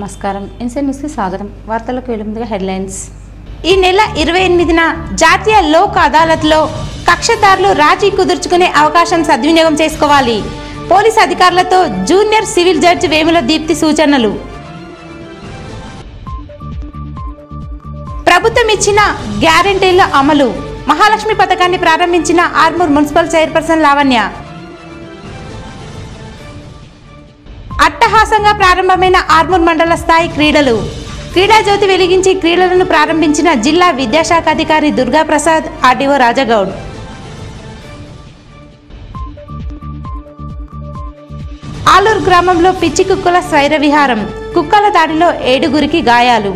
నమస్కారం. ఇన్సైడ్ న్యూస్కి స్వాగతం. వార్తలకు వెలుగుగా హెడ్లైన్స్. ఈ నెల 28న జాతీయ లోక్ అదాలత్లో కక్షదారులు రాజీ కుదుర్చుకునే అవకాశం సద్వినియోగం చేసుకోవాలి. పోలీసు అధికారులతో junior civil judge Vemula Deepthi సూచనలు. ప్రభుత్వం ఇచ్చిన గ్యారెంటీల అమలు. మహాలక్ష్మి పథకాన్ని ప్రారంభించిన ఆర్మూర్ మున్సిపల్ చైర్పర్సన్ లావణ్య. అట్టహాసంగా ప్రారంభమైన ఆర్మూర్ మండల స్థాయి క్రీడలు. క్రీడా జ్యోతి వెలిగించి క్రీడలను ప్రారంభించిన జిల్లా విద్యాశాఖ అధికారి దుర్గాప్రసాద్, ఆర్డీఓ రాజగౌడ్. ఆలూరు గ్రామంలో పిచ్చి కుక్కల స్వైర విహారం. కుక్కల దాడిలో 7గురికి గాయాలు.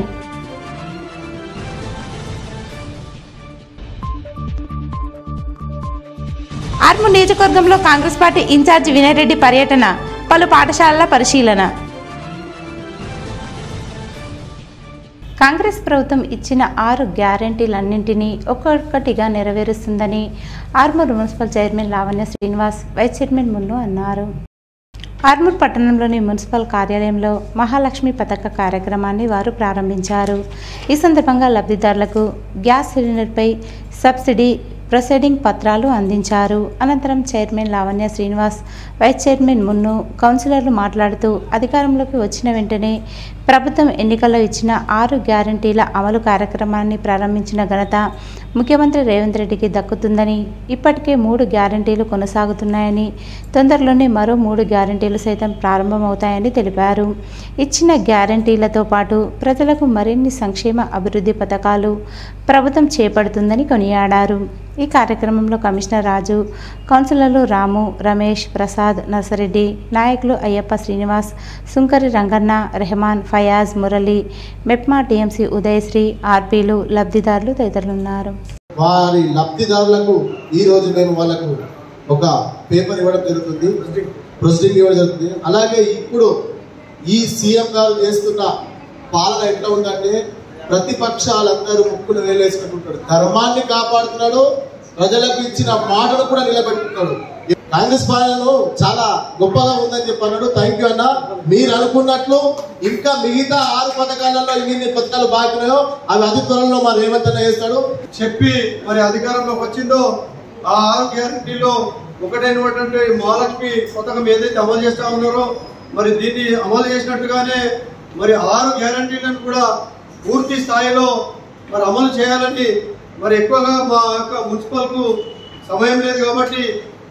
ఆర్మూర్ నియోజకవర్గంలో కాంగ్రెస్ పార్టీ ఇన్ఛార్జి వినయ్ రెడ్డి పర్యటన. పలు పాఠశాలల పరిశీలన. కాంగ్రెస్ ప్రభుత్వం ఇచ్చిన 6 గ్యారెంటీలన్నింటినీ ఒక్కొక్కటిగా నెరవేరుస్తుందని Armoor municipal chairman Lavanya Srinivas, vice chairman Munnu అన్నారు. ఆర్మూర్ పట్టణంలోని మున్సిపల్ కార్యాలయంలో మహాలక్ష్మి పథక కార్యక్రమాన్ని వారు ప్రారంభించారు. ఈ సందర్భంగా లబ్ధిదారులకు గ్యాస్ సిలిండర్పై సబ్సిడీ ప్రొసీడింగ్ పత్రాలు అందించారు. అనంతరం chairman Lavanya Srinivas, vice chairman Munnu, కౌన్సిలర్లు మాట్లాడుతూ అధికారంలోకి వచ్చిన వెంటనే ప్రభుత్వం ఎన్నికల్లో ఇచ్చిన 6 గ్యారెంటీల అమలు కార్యక్రమాన్ని ప్రారంభించిన ఘనత ముఖ్యమంత్రి రేవంత్ రెడ్డికి దక్కుతుందని, ఇప్పటికే 3 గ్యారెంటీలు కొనసాగుతున్నాయని, తొందరలోనే మరో 3 గ్యారెంటీలు సైతం ప్రారంభమవుతాయని తెలిపారు. ఇచ్చిన గ్యారెంటీలతో పాటు ప్రజలకు మరిన్ని సంక్షేమ అభివృద్ధి పథకాలు ప్రభుత్వం చేపడుతుందని కొనియాడారు. ఈ కార్యక్రమంలో కమిషనర్ రాజు, కౌన్సిలర్లు రాము, రమేష్, ప్రసాద్, నర్సరెడ్డి, నాయకులు అయ్యప్ప శ్రీనివాస్, సుంకరి రంగన్న, రెహమాన్, ఫయాజ్, మురళి, మెప్మా టీఎంసీ ఉదయశ్రీ, ఆర్పీలు, లబ్ధిదారులు తదితరులున్నారు. వారి లబ్ధిదారులకు ఈరోజు మేము వాళ్ళకు ఒక పేపర్ ఇవ్వడం జరుగుతుంది, ప్రొసీడింగ్ ఇవ్వడం జరుగుతుంది. అలాగే ఇప్పుడు ఈ సీఎం గారు చేస్తున్న పాలన ఎట్లా ఉందంటే ప్రతిపక్షాలందరూ ముక్కును వేలేసుకుంటున్నాడు, ధర్మాన్ని కాపాడుతున్నాడు, ప్రజలకు ఇచ్చిన మాటను కూడా నిలబెట్టుకున్నాడు. కాంగ్రెస్ పాలనలో చాలా గొప్పగా ఉందని చెప్పన్నాడు. థ్యాంక్ యూ అన్న. మీరు అనుకున్నట్లు ఇంకా మిగతా 6 పథకాలలో ఇన్ని పథకాలు బాగున్నాయో అవి అతి త్వరలో మరి రేవంత్ అన్న చేస్తాడు చెప్పి మరి అధికారంలోకి వచ్చిందో ఆ 6 గ్యారెంటీలో ఒకటైనటువంటి మహాలక్ష్మి పథకం ఏదైతే అమలు చేస్తా ఉన్నారో మరి దీన్ని అమలు చేసినట్టుగానే మరి 6 గ్యారెంటీలను కూడా పూర్తి స్థాయిలో మరి అమలు చేయాలని మరి ఎక్కువగా మా యొక్క మున్సిపల్కు సమయం లేదు కాబట్టి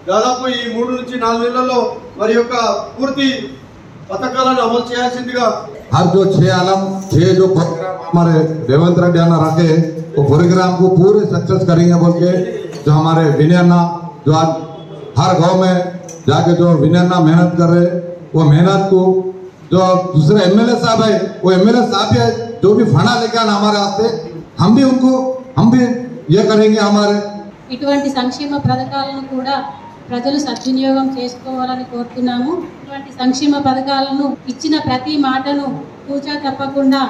దాదాపు ఈ 3 నుంచి 4 నెలల్లో మరి యొక్క పూర్తి పథకాలను అమలు చేయాల్సిందిగా हर जो 6 आलम 6 जो प्रोग्राम हमारे रेवंत रेड्डी अन्ना रखे वो प्रोग्राम को पूरे सक्सेस करेंगे बोल के जो हमारे विनय अन्ना जो आज हर गांव में जाके जो विनय अन्ना मेहनत कर रहे वो मेहनत को जो दूसरे एमएलए साहब है वो एमएलए साहब है जो भी फंडा लेके आना हमारे हाथ हम भी ये करेंगे हमारे ఇటువంటి సంక్షేమ పథకాలను కూడా ప్రజలు సద్వినియోగం చేసుకోవాలని కోరుతున్నాము. ఇటువంటి సంక్షేమ పథకాలను ఇచ్చిన ప్రతి మాటను తూచా తప్పకుండా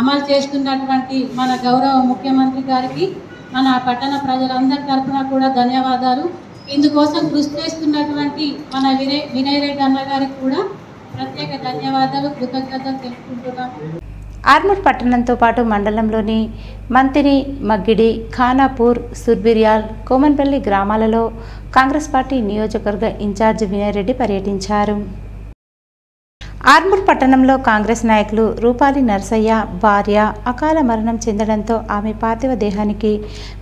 అమలు చేస్తున్నటువంటి మన గౌరవ ముఖ్యమంత్రి గారికి మన పట్టణ ప్రజలందరి తరఫున కూడా ధన్యవాదాలు. ఇందుకోసం కృషి చేస్తున్నటువంటి మన వినయ్ రెడ్డి అన్న గారికి కూడా ప్రత్యేక ధన్యవాదాలు, కృతజ్ఞతలు తెలుపుకుంటున్నాము. ఆర్మూర్ పట్టణంతో పాటు మండలంలోని మంతిని, మగ్గిడి, ఖానాపూర్, సుర్బిర్యాల్, కోమన్పల్లి గ్రామాలలో కాంగ్రెస్ పార్టీ నియోజకవర్గ ఇన్ఛార్జి వినయ్ రెడ్డి పర్యటించారు. ఆర్మూర్ పట్టణంలో కాంగ్రెస్ నాయకులు రూపాలి నర్సయ్య భార్య అకాల మరణం చెందడంతో ఆమె పార్థివ దేహానికి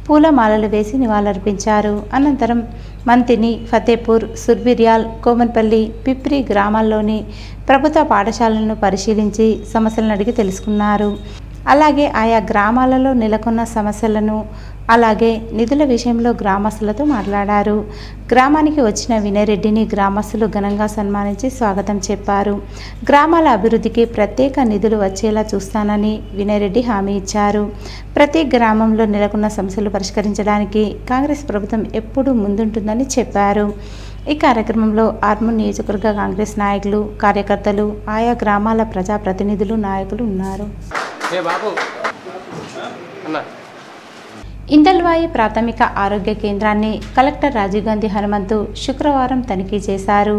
పూలమాలలు వేసి నివాళులర్పించారు. అనంతరం మంతిని, ఫతేపూర్, సుర్బిర్యాల్, కోమన్పల్లి, పిప్రి గ్రామాల్లోని ప్రభుత్వ పాఠశాలలను పరిశీలించి సమస్యలను అడిగి తెలుసుకున్నారు. అలాగే ఆయా గ్రామాలలో నెలకొన్న సమస్యలను, అలాగే నిధుల విషయంలో గ్రామస్తులతో మాట్లాడారు. గ్రామానికి వచ్చిన వినయ్ రెడ్డిని గ్రామస్తులు ఘనంగా సన్మానించి స్వాగతం చెప్పారు. గ్రామాల అభివృద్ధికి ప్రత్యేక నిధులు వచ్చేలా చూస్తానని వినయ్ రెడ్డి హామీ ఇచ్చారు. ప్రతి గ్రామంలో నెలకొన్న సమస్యలు పరిష్కరించడానికి కాంగ్రెస్ ప్రభుత్వం ఎప్పుడూ ముందుంటుందని చెప్పారు. ఈ కార్యక్రమంలో ఆర్మూర్ నియోజకవర్గ కాంగ్రెస్ నాయకులు, కార్యకర్తలు, ఆయా గ్రామాల ప్రజాప్రతినిధులు, నాయకులు ఉన్నారు. ఇందల్వాయి ప్రాథమిక ఆరోగ్య కేంద్రాన్ని కలెక్టర్ రాజీవ్ గాంధీ హనుమంతు శుక్రవారం తనిఖీ చేశారు.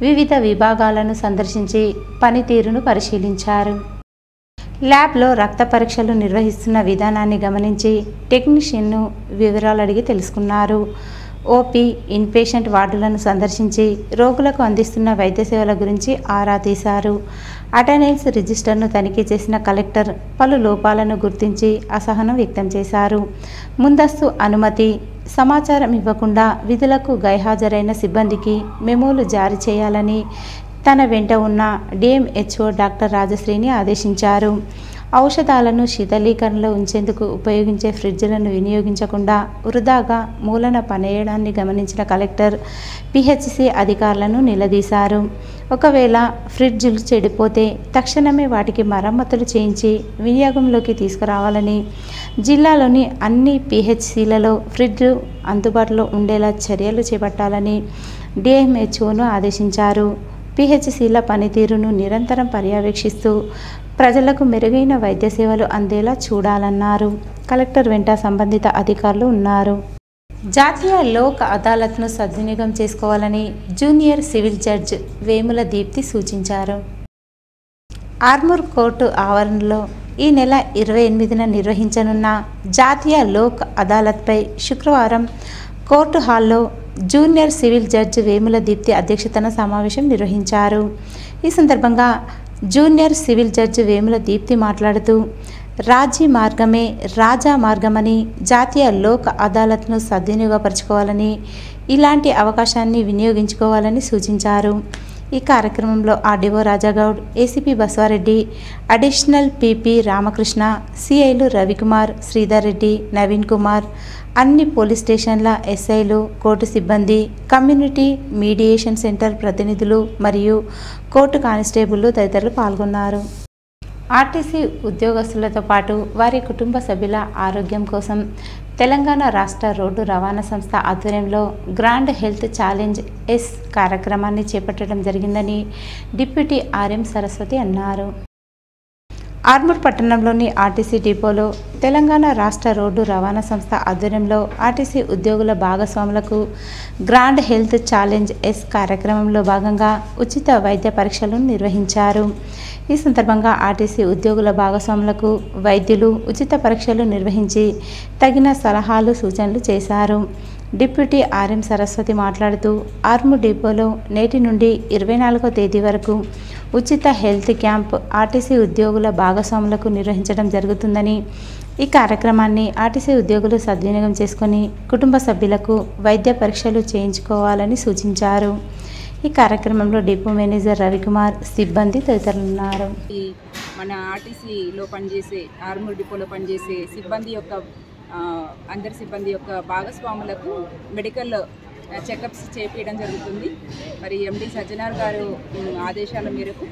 వివిధ విభాగాలను సందర్శించి పనితీరును పరిశీలించారు. ల్యాబ్లో రక్త పరీక్షలు నిర్వహిస్తున్న విధానాన్ని గమనించి టెక్నీషియన్ను వివరాలు అడిగి తెలుసుకున్నారు. ఓపీ, ఇన్పేషెంట్ వార్డులను సందర్శించి రోగులకు అందిస్తున్న వైద్య సేవల గురించి ఆరా తీశారు. అటెండెన్స్ రిజిస్టర్ను తనిఖీ చేసిన కలెక్టర్ పలు లోపాలను గుర్తించి అసహనం వ్యక్తం చేశారు. ముందస్తు అనుమతి, సమాచారం ఇవ్వకుండా విధులకు గైహాజరైన సిబ్బందికి మెమోలు జారీ చేయాలని తన వెంట ఉన్న డిఎంహెచ్ఓ డాక్టర్ రాజశ్రీని ఆదేశించారు. ఔషధాలను శీతలీకరణలో ఉంచేందుకు ఉపయోగించే ఫ్రిడ్జ్లను వినియోగించకుండా వృధాగా మూలన పనేయడాన్ని గమనించిన కలెక్టర్ పిహెచ్సి అధికారులను నిలదీశారు. ఒకవేళ ఫ్రిడ్జ్లు చెడిపోతే తక్షణమే వాటికి మరమ్మతులు చేయించి వినియోగంలోకి తీసుకురావాలని, జిల్లాలోని అన్ని పిహెచ్సిలలో ఫ్రిడ్జ్లు అందుబాటులో ఉండేలా చర్యలు చేపట్టాలని డిఎంహెచ్ఓను ఆదేశించారు. పిహెచ్సిల పనితీరును నిరంతరం పర్యవేక్షిస్తూ ప్రజలకు మెరుగైన వైద్య సేవలు అందేలా చూడాలన్నారు. కలెక్టర్ వెంట సంబంధిత అధికారులు ఉన్నారు. జాతీయ లోక్ అదాలత్ను సద్వినియోగం చేసుకోవాలని junior civil judge Vemula Deepthi సూచించారు. ఆర్మూర్ కోర్టు ఆవరణలో ఈ నెల 28న నిర్వహించనున్న జాతీయ లోక్ అదాలత్పై శుక్రవారం కోర్టు హాల్లో junior civil judge Vemula Deepthi అధ్యక్షతన సమావేశం నిర్వహించారు. ఈ సందర్భంగా junior civil judge Vemula Deepthi మాట్లాడుతూ రాజీ మార్గమే రాజా మార్గమని, జాతీయ లోక్ అదాలత్ను సద్వినియోగపరచుకోవాలని, ఇలాంటి అవకాశాన్ని వినియోగించుకోవాలని సూచించారు. ఈ కార్యక్రమంలో RDO Rajagoud, ACP Baswareddy, additional PP Ramakrishna, సిఐలు రవికుమార్, శ్రీధర్ రెడ్డి, నవీన్ కుమార్, అన్ని పోలీస్ స్టేషన్ల ఎస్ఐలు, కోర్టు సిబ్బంది, కమ్యూనిటీ మీడియేషన్ సెంటర్ ప్రతినిధులు మరియు కోర్టు కానిస్టేబుళ్లు తదితరులు పాల్గొన్నారు. ఆర్టీసీ ఉద్యోగస్తులతో పాటు వారి కుటుంబ సభ్యుల ఆరోగ్యం కోసం తెలంగాణ రాష్ట్ర రోడ్డు రవాణా సంస్థ ఆధ్వర్యంలో గ్రాండ్ హెల్త్ ఛాలెంజ్ ఎస్ కార్యక్రమాన్ని చేపట్టడం జరిగిందని డిప్యూటీ ఆర్ఎం సరస్వతి అన్నారు. ఆర్మూర్ పట్టణంలోని ఆర్టీసీ డిపోలో తెలంగాణ రాష్ట్ర రోడ్డు రవాణా సంస్థ ఆధ్వర్యంలో ఆర్టీసీ ఉద్యోగుల భాగస్వాములకు గ్రాండ్ హెల్త్ ఛాలెంజ్ ఎస్ కార్యక్రమంలో భాగంగా ఉచిత వైద్య పరీక్షలను నిర్వహించారు. ఈ సందర్భంగా ఆర్టీసీ ఉద్యోగుల భాగస్వాములకు వైద్యులు ఉచిత పరీక్షలు నిర్వహించి తగిన సలహాలు, సూచనలు చేశారు. డిప్యూటీ ఆర్ఎం సరస్వతి మాట్లాడుతూ ఆర్మూర్ డిపోలో నేటి నుండి 24వ తేదీ వరకు ఉచిత హెల్త్ క్యాంప్ ఆర్టీసీ ఉద్యోగుల భాగస్వాములకు నిర్వహించడం జరుగుతుందని, ఈ కార్యక్రమాన్ని ఆర్టీసీ ఉద్యోగులు సద్వినియోగం చేసుకొని కుటుంబ సభ్యులకు వైద్య పరీక్షలు చేయించుకోవాలని సూచించారు. ఈ కార్యక్రమంలో డిపో మేనేజర్ రవికుమార్, సిబ్బంది తదితరులు ఉన్నారు. మన ఆర్టీసీలో పనిచేసే, ఆర్మూర్ డిపోలో పనిచేసే సిబ్బంది యొక్క అందరి సిబ్బంది యొక్క భాగస్వాములకు మెడికల్ చెకప్స్ చేపించడం జరుగుతుంది. మరి ఎండి సజ్జనార్ గారు ఆదేశాల మేరకు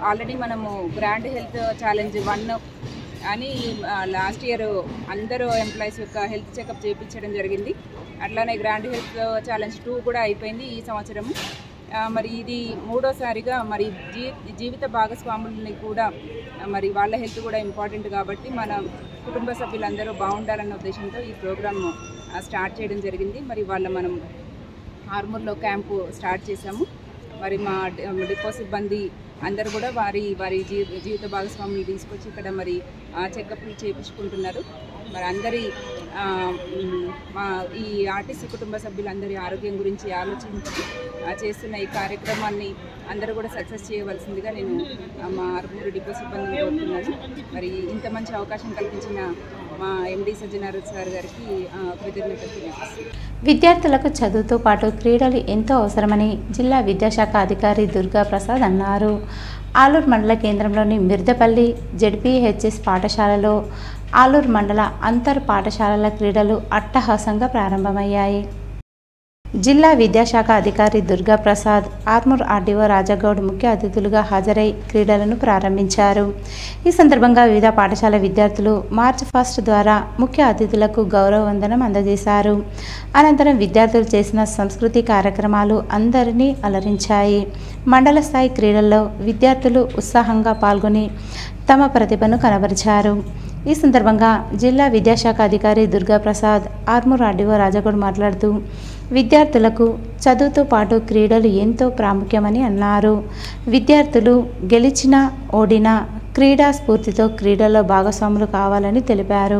ఆల్రెడీ మనము గ్రాండ్ హెల్త్ ఛాలెంజ్ 1 అని లాస్ట్ ఇయర్ అందరూ ఎంప్లాయీస్ యొక్క హెల్త్ చెకప్ చేయించడం జరిగింది. అట్లానే గ్రాండ్ హెల్త్ ఛాలెంజ్ 2 కూడా అయిపోయింది ఈ సంవత్సరము. మరి ఇది 3వసారిగా మరి జీవిత భాగస్వాములని కూడా మరి వాళ్ళ హెల్త్ కూడా ఇంపార్టెంట్ కాబట్టి మన కుటుంబ సభ్యులందరూ బాగుండాలన్న ఉద్దేశంతో ఈ ప్రోగ్రామ్ స్టార్ట్ చేయడం జరిగింది. మరి మనం ఆర్మూర్లో క్యాంపు స్టార్ట్ చేశాము. మరి మా డిపో సిబ్బంది అందరూ కూడా వారి జీవిత భాగస్వాములు తీసుకొచ్చి ఇక్కడ మరి చెకప్లు చేయించుకుంటున్నారు. మరి అందరి మా ఈ ఆర్టీసీ కుటుంబ సభ్యులందరి ఆరోగ్యం గురించి ఆలోచించి చేస్తున్న ఈ కార్యక్రమాన్ని అందరూ కూడా సక్సెస్ చేయవలసిందిగా నేను మా ఆర్మూర్ డిపో సిబ్బందిని కోరుతున్నాను. మరి ఇంత మంచి అవకాశం కల్పించిన మా ఎండి సజ్జనార్ సార్ గారికి కృతజ్ఞతలు తెలియజేస్తున్నాను. విద్యార్థులకు చదువుతో పాటు క్రీడలు ఎంతో అవసరమని జిల్లా విద్యాశాఖ అధికారి దుర్గా ప్రసాద్ అన్నారు. ఆలూరు మండల కేంద్రంలోని మిర్దపల్లి జెడ్పీహెచ్ఎస్ పాఠశాలలో ఆలూరు మండల అంతర్ పాఠశాలల క్రీడలు అట్టహాసంగా ప్రారంభమయ్యాయి. జిల్లా విద్యాశాఖ అధికారి దుర్గా ప్రసాద్, ఆర్మూర్ ఆర్డీఓ రాజాగౌడ్ ముఖ్య అతిథులుగా హాజరై క్రీడలను ప్రారంభించారు. ఈ సందర్భంగా వివిధ పాఠశాల విద్యార్థులు మార్చ్ ఫాస్ట్ ద్వారా ముఖ్య అతిథులకు గౌరవ వందనం అందజేశారు. అనంతరం విద్యార్థులు చేసిన సంస్కృతి కార్యక్రమాలు అందరినీ అలరించాయి. మండల స్థాయి క్రీడల్లో విద్యార్థులు ఉత్సాహంగా పాల్గొని తమ ప్రతిభను కనబరిచారు. ఈ సందర్భంగా జిల్లా విద్యాశాఖ అధికారి దుర్గా ప్రసాద్, ఆర్మూర్ ఆర్డీఓ రాజాగౌడ్ మాట్లాడుతూ విద్యార్థులకు చదువుతో పాటు క్రీడలు ఎంతో ప్రాముఖ్యమని అన్నారు. విద్యార్థులు గెలిచినా ఓడినా క్రీడా స్ఫూర్తితో క్రీడల్లో భాగస్వాములు కావాలని తెలిపారు.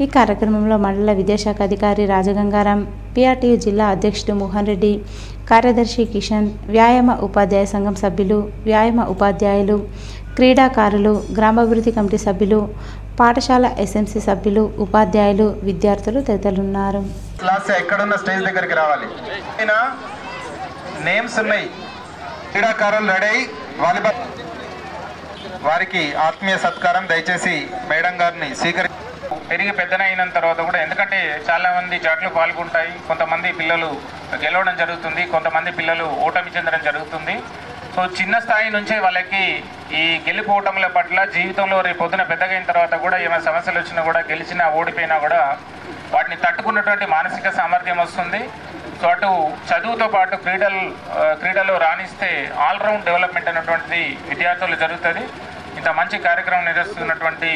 ఈ కార్యక్రమంలో మండల విద్యాశాఖ అధికారి రాజగంగారాం, PRTU జిల్లా అధ్యక్షుడు మోహన్ రెడ్డి, కార్యదర్శి కిషన్, వ్యాయామ ఉపాధ్యాయ సంఘం సభ్యులు, వ్యాయామ ఉపాధ్యాయులు, క్రీడాకారులు, గ్రామాభివృద్ధి కమిటీ సభ్యులు, పాఠశాల SMC సభ్యులు, ఉపాధ్యాయులు, విద్యార్థులు తదితరులున్నారు. క్లాస్ ఎక్కడున్న స్టేజ్ దగ్గరికి రావాలి. నేమ్స్ ఉన్నాయి. క్రీడాకారులు రెడీ అయ్యి వాలీబాల్ వారికి ఆత్మీయ సత్కారం దయచేసి మేడం గారిని పెరిగి పెద్దనైన తర్వాత కూడా, ఎందుకంటే చాలా మంది జట్లు పాల్గొంటాయి. కొంతమంది పిల్లలు గెలవడం జరుగుతుంది, కొంతమంది పిల్లలు ఓటమి చెందడం జరుగుతుంది. సో చిన్న స్థాయి నుంచే వాళ్ళకి ఈ గెలిపోవటంల పట్ల జీవితంలో రేపు పొద్దున పెద్దగా అయిన తర్వాత కూడా ఏమైనా సమస్యలు వచ్చినా కూడా, గెలిచినా ఓడిపోయినా కూడా వాటిని తట్టుకున్నటువంటి మానసిక సామర్థ్యం వస్తుంది. సో అటు చదువుతో పాటు క్రీడలో రాణిస్తే ఆల్రౌండ్ డెవలప్మెంట్ అనేటువంటిది విద్యార్థులు జరుగుతుంది. ఇంత మంచి కార్యక్రమం నిర్వహిస్తున్నటువంటి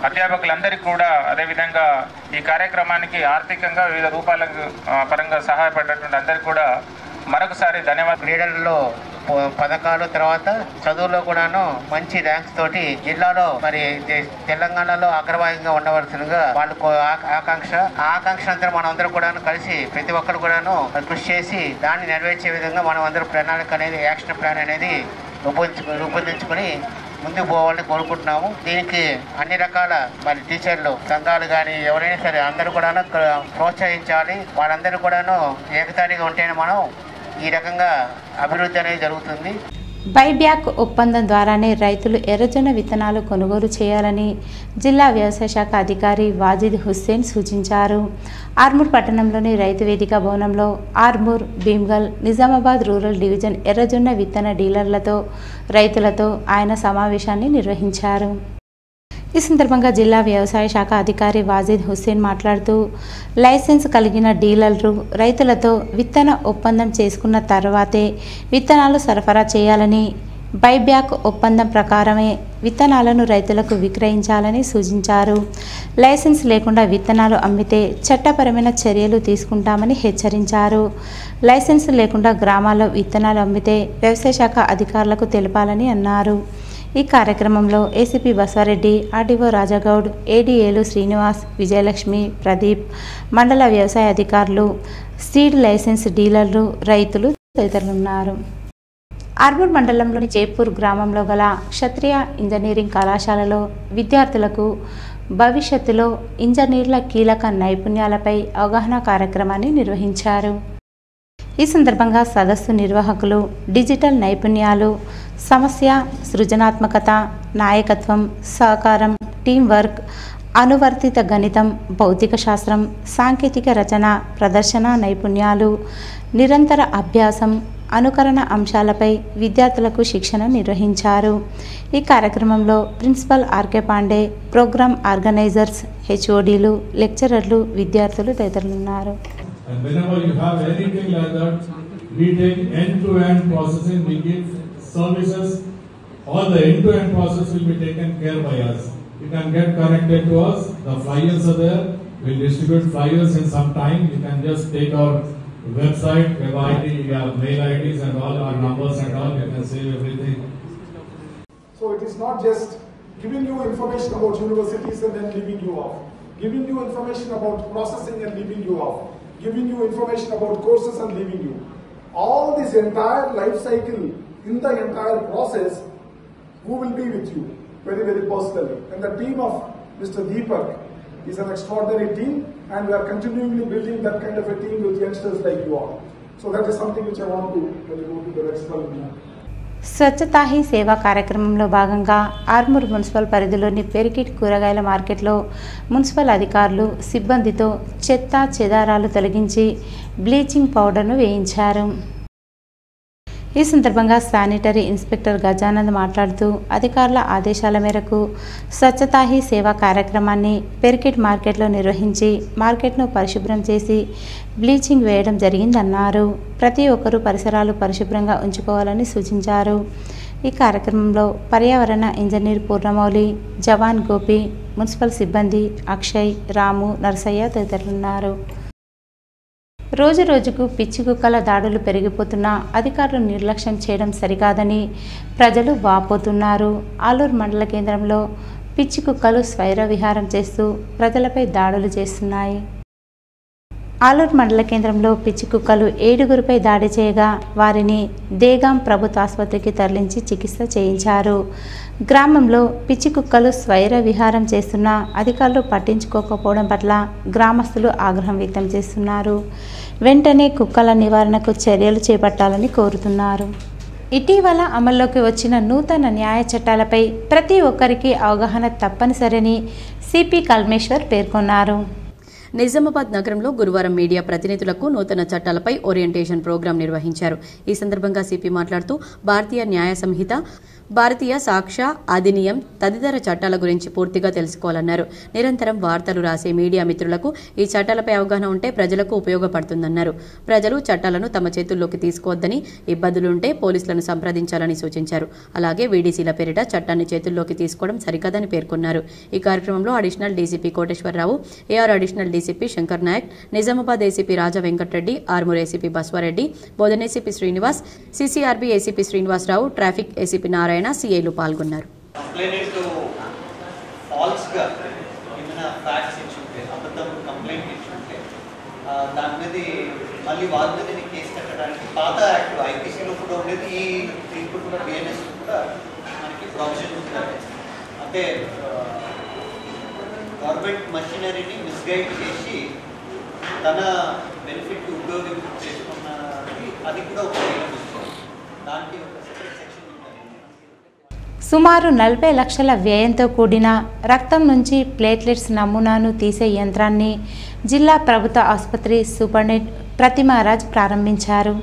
అధ్యాపకులందరికీ కూడా, అదేవిధంగా ఈ కార్యక్రమానికి ఆర్థికంగా వివిధ రూపాల పరంగా సహాయపడినటువంటి అందరికీ కూడా మరొకసారి ధన్యవాదాలు. క్రీడల్లో పథకాలు, తర్వాత చదువులో కూడాను మంచి ర్యాంక్స్ తోటి జిల్లాలో మరి తెలంగాణలో అగ్రభాగంగా ఉండవలసిందిగా వాళ్ళకు ఆకాంక్ష అంతా మనం అందరూ కూడాను కలిసి ప్రతి ఒక్కరు కూడాను కృషి చేసి దాన్ని నెరవేర్చే విధంగా మనం అందరూ ప్రణాళిక అనేది, యాక్షన్ ప్లాన్ అనేది రూపొందించుకొని ముందుకు పోవాలని కోరుకుంటున్నాము. దీనికి అన్ని రకాల మరి టీచర్లు, సంఘాలు కానీ ఎవరైనా సరే అందరూ కూడాను ప్రోత్సహించాలి. వాళ్ళందరూ కూడాను ఏకతాటిగా ఉంటేనే మనం ఈ రకంగా అభివృద్ధి అనేది జరుగుతుంది. బైబ్యాక్ ఒప్పందం ద్వారానే రైతులు ఎర్రజొన్న విత్తనాలు కొనుగోలు చేయాలని జిల్లా వ్యవసాయ శాఖ అధికారి వాజిద్ హుస్సేన్ సూచించారు. ఆర్మూర్ పట్టణంలోని రైతు వేదిక భవనంలో ఆర్మూర్, భీమ్గల్, నిజామాబాద్ రూరల్ డివిజన్ ఎర్రజొన్న విత్తన డీలర్లతో, రైతులతో ఆయన సమావేశాన్ని నిర్వహించారు. ఈ సందర్భంగా జిల్లా వ్యవసాయ శాఖ అధికారి వాజిద్ హుస్సేన్ మాట్లాడుతూ, లైసెన్స్ కలిగిన డీలర్లు రైతులతో విత్తన ఒప్పందం చేసుకున్న తర్వాతే విత్తనాలు సరఫరా చేయాలని, బైబ్యాక్ ఒప్పందం ప్రకారమే విత్తనాలను రైతులకు విక్రయించాలని సూచించారు. లైసెన్స్ లేకుండా విత్తనాలు అమ్మితే చట్టపరమైన చర్యలు తీసుకుంటామని హెచ్చరించారు. లైసెన్స్ లేకుండా గ్రామాల్లో విత్తనాలు అమ్మితే వ్యవసాయ శాఖ అధికారులకు తెలపాలని అన్నారు. ఈ కార్యక్రమంలో ఏసీపీ బస్వారెడ్డి, ఆర్డీఓ రాజగౌడ్, ఏడీఏలు శ్రీనివాస్, విజయలక్ష్మి, ప్రదీప్, మండల వ్యవసాయ అధికారులు, సీడ్ లైసెన్స్ డీలర్లు, రైతులు తదితరులున్నారు. ఆర్మూర్ మండలంలోని జైపూర్ గ్రామంలో గల క్షత్రియ ఇంజనీరింగ్ కళాశాలలో విద్యార్థులకు భవిష్యత్తులో ఇంజనీర్ల కీలక నైపుణ్యాలపై అవగాహన కార్యక్రమాన్ని నిర్వహించారు. ఈ సందర్భంగా సదస్సు నిర్వాహకులు డిజిటల్ నైపుణ్యాలు, సమస్య సృజనాత్మకత, నాయకత్వం, సహకారం, టీం వర్క్, అనువర్తిత గణితం, భౌతిక శాస్త్రం, సాంకేతిక రచన, ప్రదర్శన నైపుణ్యాలు, నిరంతర అభ్యాసం, అనుకరణ అంశాలపై విద్యార్థులకు శిక్షణ నిర్వహించారు. ఈ కార్యక్రమంలో principal RK Pandey, programme organisers, హెచ్ఓడీలు, లెక్చరర్లు, విద్యార్థులు తదితరులున్నారు. And whenever you have anything like that, we take end-to-end processing, we give services, all the end-to-end process will be taken care by us. You can get connected to us, the flyers are there, we'll distribute flyers in some time. You can just take our website, web ID, your mail IDs and all our numbers and all, you can save everything. So it is not just giving you information about universities and then leaving you off, giving you information about processing and leaving you off, giving you information about courses and leaving you. All this entire life cycle, in the entire process, who will be with you very, very personally. And the team of Mr. Deepak is an extraordinary team, and we are continually building that kind of a team with youngsters like you all. So that is something which I want to go to the next level. Swachhata he సేవా కార్యక్రమంలో భాగంగా Armoor municipal పరిధిలోని పెరికిట్ కూరగాయల మార్కెట్లో municipal అధికారులు సిబ్బందితో చెత్త చెదారాలు తొలగించి బ్లీచింగ్ పౌడర్ను వేయించారు. ఈ సందర్భంగా శానిటరీ ఇన్స్పెక్టర్ గజానంద్ మాట్లాడుతూ, అధికారుల ఆదేశాల మేరకు స్వచ్ఛతా హీ సేవా కార్యక్రమాన్ని పెరికిట్ మార్కెట్లో నిర్వహించి మార్కెట్ను పరిశుభ్రం చేసి బ్లీచింగ్ వేయడం జరిగిందన్నారు. ప్రతి ఒక్కరూ పరిసరాలు పరిశుభ్రంగా ఉంచుకోవాలని సూచించారు. ఈ కార్యక్రమంలో పర్యావరణ ఇంజనీర్ పూర్ణమౌళి, జవాన్ గోపి, మున్సిపల్ సిబ్బంది అక్షయ్, రాము, నర్సయ్య తదితరులున్నారు. రోజురోజుకు పిచ్చి కుక్కల దాడులు పెరిగిపోతున్నా అధికారులు నిర్లక్ష్యం చేయడం సరికాదని ప్రజలు వాపోతున్నారు. ఆలూరు మండల కేంద్రంలో పిచ్చి కుక్కలు స్వైర విహారం చేస్తూ ప్రజలపై దాడులు చేస్తున్నాయి. ఆలూరు మండల కేంద్రంలో పిచ్చి కుక్కలు 7గురిపై దాడి చేయగా వారిని దేగాం ప్రభుత్వ ఆసుపత్రికి తరలించి చికిత్స చేయించారు. గ్రామంలో పిచ్చి కుక్కలు స్వైర విహారం చేస్తున్నా అధికారులు పట్టించుకోకపోవడం పట్ల గ్రామస్తులు ఆగ్రహం వ్యక్తం చేస్తున్నారు. వెంటనే కుక్కల నివారణకు చర్యలు చేపట్టాలని కోరుతున్నారు. ఇటీవల అమల్లోకి వచ్చిన నూతన న్యాయ చట్టాలపై ప్రతి ఒక్కరికి అవగాహన తప్పనిసరని సిపి కల్మేశ్వర్ పేర్కొన్నారు. నిజామాబాద్ నగరంలో గురువారం మీడియా ప్రతినిధులకు నూతన చట్టాలపై ఓరియంటేషన్ ప్రోగ్రాం నిర్వహించారు. ఈ సందర్భంగా సిపి మాట్లాడుతూ భారతీయ న్యాయ సంహిత, భారతీయ సాక్ష్య అధినియం తదితర చట్టాల గురించి పూర్తిగా తెలుసుకోవాలన్నారు. నిరంతరం వార్తలు రాసే మీడియా మిత్రులకు ఈ చట్టాలపై అవగాహన ఉంటే ప్రజలకు ఉపయోగపడుతుందన్నారు. ప్రజలు చట్టాలను తమ చేతుల్లోకి తీసుకోవద్దని, ఇబ్బందులుంటే పోలీసులను సంప్రదించాలని సూచించారు. అలాగే వీడీసీల పేరిట చట్టాన్ని చేతుల్లోకి తీసుకోవడం సరికాదని పేర్కొన్నారు. ఈ కార్యక్రమంలో additional DCP Koteswararao, AR additional DCP Shankar Naik, Nizamabad ACP Raja Venkatareddy, Armoor ACP Baswareddy, Bodhan ACP Srinivas, CCRB ACP Srinivasarao, traffic ACP Narayana, సీఐలు పాల్గొన్నారు. దాని మీద మళ్ళీ వాళ్ళ మీద కేసు కట్టడానికి పాత యాక్ట్ ఐపీసీలో కూడా ఉండేది, ఈ ఇప్పుడు కూడా బిఎన్ఎస్ కూడా మనకి ప్రొవిజన్ ఉంటుంది. అంటే గవర్నమెంట్ మషినరీని మిస్గైడ్ చేసి తన బెనిఫిట్ ఉపయోగం చేసుకున్నది, అది కూడా ఒక దానికి ఒక సెపరేట్ సెక్షన్ ఉంటుంది. సుమారు 40 లక్షల వ్యయంతో కూడిన రక్తం నుంచి ప్లేట్లెట్స్ నమూనాను తీసే యంత్రాన్ని జిల్లా ప్రభుత్వ ఆసుపత్రి సూపరింటెండెంట్ ప్రతిమారాజ్ ప్రారంభించారు.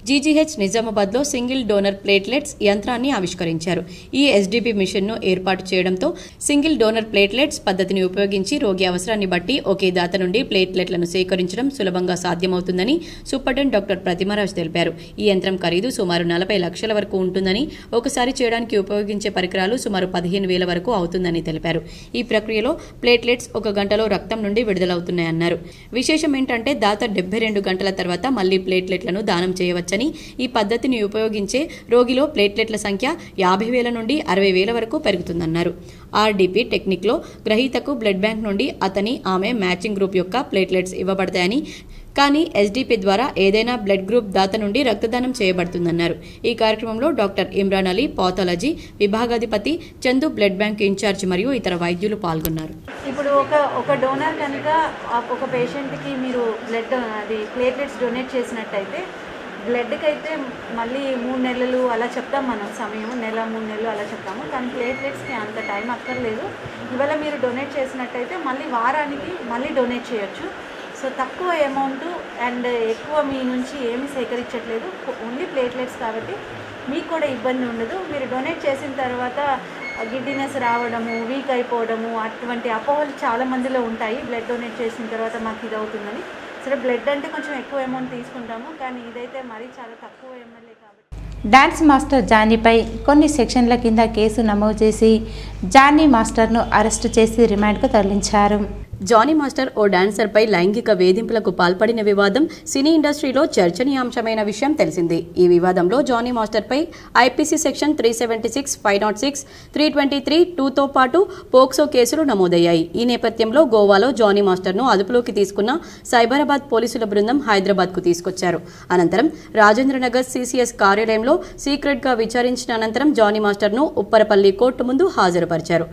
జీజీహెచ్ నిజామాబాద్లో సింగిల్ డోనర్ ప్లేట్లెట్స్ యంత్రాన్ని ఆవిష్కరించారు. ఈ ఎస్డీపీ మిషన్ను ఏర్పాటు చేయడంతో సింగిల్ డోనర్ ప్లేట్లెట్స్ పద్ధతిని ఉపయోగించి రోగి అవసరాన్ని బట్టి ఒకే దాత నుండి ప్లేట్లెట్లను సేకరించడం సులభంగా సాధ్యమవుతుందని సూపరింటెండెంట్ డాక్టర్ ప్రతిమారాజ్ తెలిపారు. ఈ యంత్రం ఖరీదు సుమారు 40 లక్షల వరకు ఉంటుందని, ఒకసారి చేయడానికి ఉపయోగించే పరికరాలు సుమారు 15,000 వరకు అవుతుందని తెలిపారు. ఈ ప్రక్రియలో ప్లేట్లెట్స్ 1 గంటలో రక్తం నుండి విడుదలవుతున్నాయన్నారు. విశేషం ఏంటంటే దాత 72 గంటల తర్వాత మళ్లీ ప్లేట్లెట్లను దానం చేయవచ్చు. ఈ పద్ధతిని ఉపయోగించే రోగిలో ప్లేట్లెట్ల సంఖ్య 50,000 నుండి 60,000 వరకు పెరుగుతుందన్నారు. ఆర్డీపీ టెక్నిక్లో గ్రహీతకు బ్లడ్ బ్యాంక్ నుండి అతని/ఆమె మ్యాచింగ్ గ్రూప్ యొక్క ప్లేట్లెట్స్ ఇవ్వబడతాయని, కానీ ఎస్డీపీ ద్వారా ఏదైనా బ్లడ్ గ్రూప్ దాత నుండి రక్తదానం చేయబడుతుందన్నారు. ఈ కార్యక్రమంలో డాక్టర్ ఇమ్రాన్ అలీ, పాథాలజీ విభాగాధిపతి, చందు బ్లడ్ బ్యాంక్ ఇన్ఛార్జ్ మరియు ఇతర వైద్యులు పాల్గొన్నారు. ఇప్పుడు ఒక డోనర్ కనుక ఒక పేషెంట్కి మీరు బ్లడ్ అది ప్లేట్లెట్స్ డొనేట్ చేసినట్టయితే బ్లడ్కి అయితే మళ్ళీ 3 నెలలు అలా చెప్తాం మనం, సమయం 1 నెల 3 నెలలు అలా చెప్తాము. కానీ ప్లేట్లెట్స్కి అంత టైం అక్కర్లేదు. ఇవాళ మీరు డొనేట్ చేసినట్టయితే మళ్ళీ వారానికి మళ్ళీ డొనేట్ చేయొచ్చు. సో తక్కువ అమౌంట్ అండ్ ఎక్కువ మీ నుంచి ఏమీ సేకరించట్లేదు, ఓన్లీ ప్లేట్లెట్స్ కాబట్టి మీకు కూడా ఇబ్బంది ఉండదు. మీరు డొనేట్ చేసిన తర్వాత గిడ్డినెస్ రావడము, వీక్ అయిపోవడము, అటువంటి అపోహలు చాలా మందిలో ఉంటాయి. బ్లడ్ డొనేట్ చేసిన తర్వాత మాకు ఇది అవుతుందని. సరే, బ్లడ్ అంటే కొంచెం ఎక్కువ అమౌంట్ తీసుకుంటాము, కానీ ఇదైతే మరీ చాలా తక్కువ ఎమ్మెల్యే కాబట్టి. డాన్స్ మాస్టర్ జానీపై కొన్ని సెక్షన్ల కింద కేసు నమోదు చేసి జానీ మాస్టర్ను అరెస్టు చేసి రిమాండ్కు తరలించారు. జానీ మాస్టర్ ఓ డాన్సర్పై లైంగిక వేధింపులకు పాల్పడిన వివాదం సినీ ఇండస్ట్రీలో చర్చనీయాంశమైన విషయం తెలిసింది. ఈ వివాదంలో జానీ మాస్టర్పై ఐపీసీ సెక్షన్ 376, 506, 323, 2తో పాటు పోక్సో కేసులు నమోదయ్యాయి. ఈ నేపథ్యంలో గోవాలో జానీ మాస్టర్ను అదుపులోకి తీసుకున్న సైబరాబాద్ పోలీసుల బృందం హైదరాబాద్కు తీసుకొచ్చారు. అనంతరం రాజేంద్రనగర్ సీసీఎస్ కార్యాలయంలో సీక్రెట్గా విచారించిన అనంతరం జానీ మాస్టర్ను ఉప్పరపల్లి కోర్టు ముందు హాజరుపరిచారు.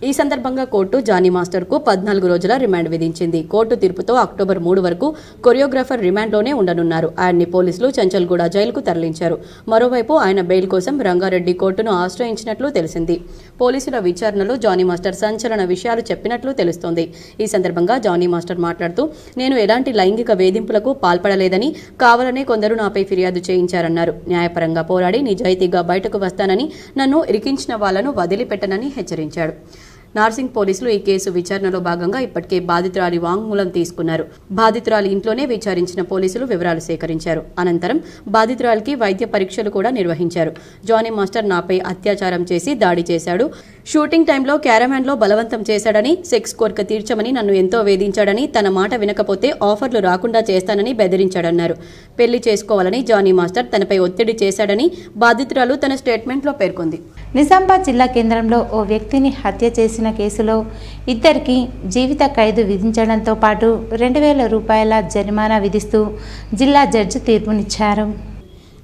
ఈ సందర్భంగా కోర్టు జానీ మాస్టర్కు 14 రోజుల రిమాండ్ విధించింది. కోర్టు తీర్పుతో అక్టోబర్ 3 వరకు కొరియోగ్రాఫర్ రిమాండ్లోనే ఉండనున్నారు. ఆయన్ని పోలీసులు చంచల్గూడ జైలుకు తరలించారు. మరోవైపు ఆయన బెయిల్ కోసం రంగారెడ్డి కోర్టును ఆశ్రయించినట్లు తెలిసింది. పోలీసుల విచారణలో జానీ మాస్టర్ సంచలన విషయాలు చెప్పినట్లు తెలుస్తోంది. ఈ సందర్భంగా జానీ మాస్టర్ మాట్లాడుతూ, నేను ఎలాంటి లైంగిక వేధింపులకు పాల్పడలేదని, కావాలనే కొందరు నాపై ఫిర్యాదు చేయించారన్నారు. న్యాయపరంగా పోరాడి నిజాయితీగా బయటకు వస్తానని, నన్ను ఇరికించిన వాళ్లను వదిలిపెట్టనని హెచ్చరించాడు. నార్సింగ్ పోలీసులు ఈ కేసు విచారణలో భాగంగా ఇప్పటికే బాధితురాలి వాంగ్మూలం తీసుకున్నారు. బాధితురాలి ఇంట్లోనే విచారించిన పోలీసులు వివరాలు సేకరించారు. అనంతరం బాధితురాలికి వైద్య పరీక్షలు కూడా నిర్వహించారు. జానీ మాస్టర్ నాపై అత్యాచారం చేసి దాడి చేశాడు, షూటింగ్ టైంలో క్యారవాన్లో బలవంతం చేశాడని, సెక్స్ కోరిక తీర్చమని నన్ను ఎంతో వేధించాడని, తన మాట వినకపోతే ఆఫర్లు రాకుండా చేస్తానని బెదిరించాడన్నారు. పెళ్లి చేసుకోవాలని జానీ మాస్టర్ తనపై ఒత్తిడి చేశాడని బాధితురాలు తన స్టేట్మెంట్లో పేర్కొంది. నిజామాబాద్ జిల్లా కేంద్రంలో ఓ వ్యక్తిని హత్య చేసిన కేసులో ఇద్దరికి జీవిత ఖైదు విధించడంతో పాటు 2,000 రూపాయల జరిమానా విధిస్తూ జిల్లా జడ్జి తీర్పునిచ్చారు.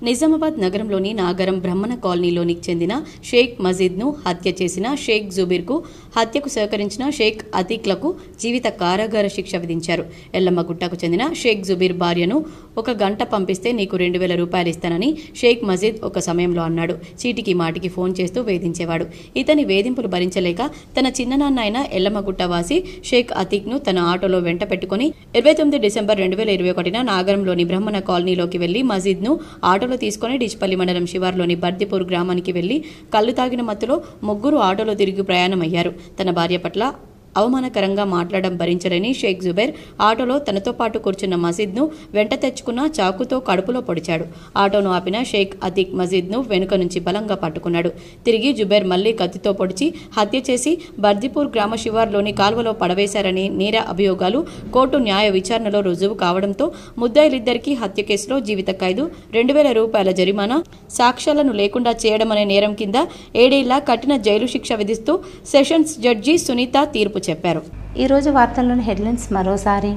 నిజామాబాద్ నగరంలోని నాగరం బ్రహ్మణ కాలనీలోనికి చెందిన షేక్ మజీద్ను హత్య చేసిన షేక్ జుబీర్కు హత్యకు సహకరించిన షేక్ అతీక్లకు జీవిత కారాగార శిక్ష విధించారు. ఎల్లమ్మగుట్టకు చెందిన షేక్ జుబీర్ భార్యను 1 గంట పంపిస్తే నీకు 2,000 రూపాయలు ఇస్తానని షేక్ మజీద్ ఒక సమయంలో అన్నాడు. చీటికి మాటికి ఫోన్ చేస్తూ వేధించేవాడు. ఇతని వేధింపులు భరించలేక తన చిన్ననాన్న అయిన ఎల్లమ్మగుట్ట వాసి షేక్ అతీక్ను తన ఆటోలో వెంట పెట్టుకుని 29 డిసెంబర్ 2021న నాగరంలోని బ్రహ్మణ కాలనీలోకి వెళ్లి మజీద్ను ఆటోలో తీసుకుని డిచ్పల్లి మండలం శివార్లోని బర్దిపూర్ గ్రామానికి వెళ్లి కళ్లు తాగిన మత్తులో ముగ్గురు ఆటోలో తిరిగి ప్రయాణమయ్యారు. తన భార్య పట్ల అవమానకరంగా మాట్లాడడం భరించలేని షేక్ జుబైర్ ఆటోలో తనతో పాటు కూర్చున్న మజీద్ను వెంట తెచ్చుకున్న చాకుతో కడుపులో పొడిచాడు. ఆటోను ఆపిన షేక్ అతీక్ మజీద్ను వెనుక నుంచి బలంగా పట్టుకున్నాడు. తిరిగి జుబైర్ మళ్లీ కత్తితో పొడిచి హత్య చేసి బర్దిపూర్ గ్రామ శివార్లోని కాల్వలో పడవేశారని నేర అభియోగాలు కోర్టు న్యాయ విచారణలో రుజువు కావడంతో ముద్దాయిలిద్దరికీ హత్య కేసులో జీవిత ఖైదు, 2,000 రూపాయల జరిమానా, సాక్ష్యాలను లేకుండా చేయడం అనే నేరం కింద 7 ఏళ్ల కఠిన జైలు శిక్ష విధిస్తూ సెషన్స్ జడ్జి సునీత తీర్పు చెప్పారు. ఈరోజు వార్తల్లోని హెడ్లైన్స్ మరోసారి.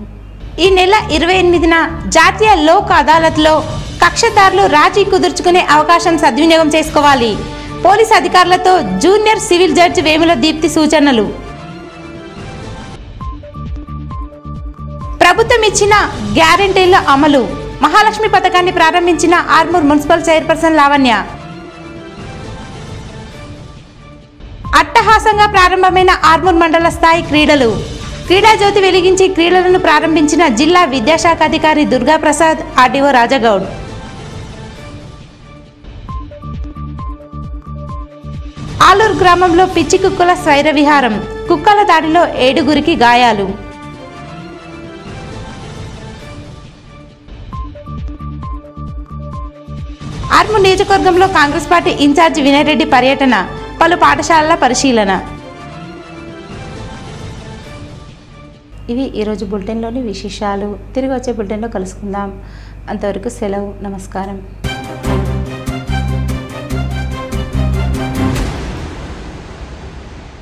ఈ నెల 28న జాతీయ లోక్ అదాలత్లో కక్షదారులు రాజీ కుదుర్చుకునే అవకాశం సద్వినియోగం చేసుకోవాలి. పోలీసు అధికారులతో junior civil judge Vemula Deepthi సూచనలు. ప్రభుత్వం ఇచ్చిన గ్యారెంటీల అమలు. మహాలక్ష్మి పథకాన్ని ప్రారంభించిన ఆర్మూర్ మున్సిపల్ చైర్పర్సన్ లావణ్య. అట్టహాసంగా ప్రారంభమైన ఆర్మూర్ మండల స్థాయి క్రీడలు. క్రీడా జ్యోతి వెలిగించి క్రీడలను ప్రారంభించిన జిల్లా విద్యాశాఖ అధికారి దుర్గాప్రసాద్, ఆర్డీఓ రాజగౌడ్. ఆలూరు గ్రామంలో పిచ్చి కుక్కల స్వైర విహారం. కుక్కల దాడిలో 7గురికి గాయాలు. ఆర్మూర్ నియోజకవర్గంలో కాంగ్రెస్ పార్టీ ఇన్ఛార్జి వినయ్ రెడ్డి పర్యటన, పలు పాఠశాలల పరిశీలన. ఇవి ఈరోజు బులెటిన్లోని విశేషాలు. తిరిగి వచ్చే బులెటిన్లో కలుసుకుందాం. అంతవరకు సెలవు. నమస్కారం.